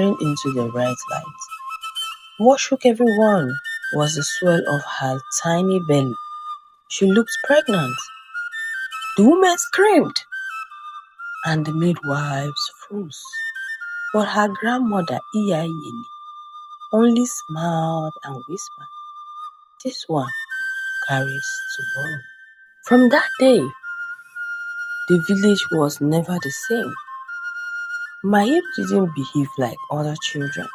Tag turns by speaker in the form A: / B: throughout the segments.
A: staring into the bright light. What shook everyone was the swell of her tiny belly. She looked pregnant. The woman screamed, and the midwives froze. But her grandmother, Iyayeli, only smiled and whispered, "This one carries tomorrow." From that day, the village was never the same. Mahir didn't behave like other children.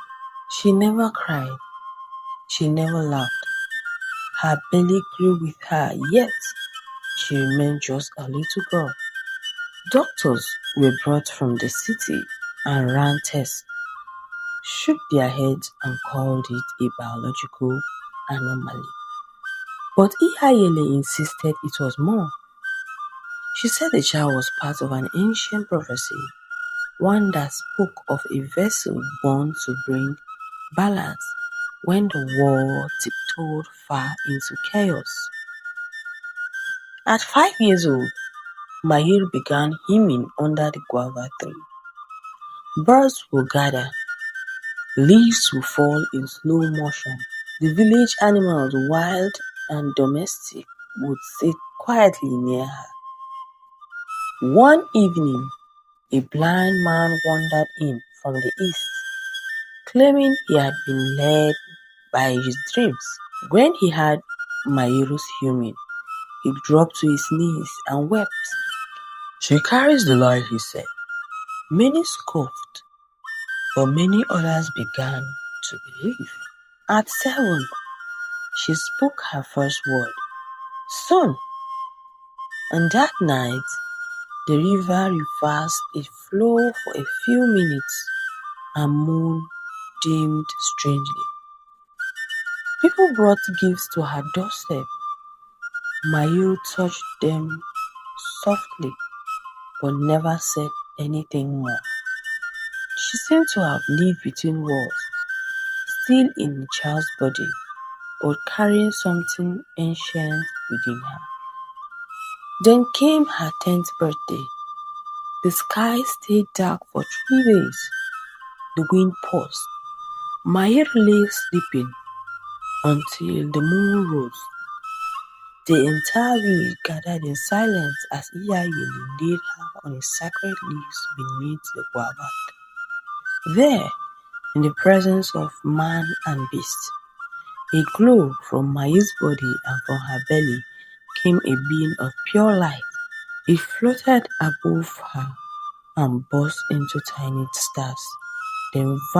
A: She never cried. She never laughed. Her belly grew with her, yet she remained just a little girl. Doctors were brought from the city and ran tests, shook their heads and called it a biological anomaly. But Ihayele insisted it was more. She said the child was part of an ancient prophecy, one that spoke of a vessel born to bring balance when the world tiptoed far into chaos. At 5 years old, Mahir began hymning under the guava tree. Birds would gather, leaves would fall in slow motion. The village animals, wild and domestic, would sit quietly near her. One evening, a blind man wandered in from the east, claiming he had been led by his dreams. When he heard Mahiru's hymning, he dropped to his knees and wept. "She carries the light," he said. Many scoffed, but many others began to believe. At 7, she spoke her first word, "Son." And that night, the river reversed its flow for a few minutes, and moon dimmed strangely. People brought gifts to her doorstep. Mahiru touched them softly, but never said anything more. She seemed to have lived between worlds, still in the child's body, but carrying something ancient within her. Then came her 10th birthday. The sky stayed dark for 3 days. The wind paused. Mahir lay sleeping until the moon rose. The entire village gathered in silence as Iyayeli laid her on a sacred leaves beneath the guava. There, in the presence of man and beast, a glow from Mahir's body and from her belly came a beam of pure light. It floated above her and burst into tiny stars, then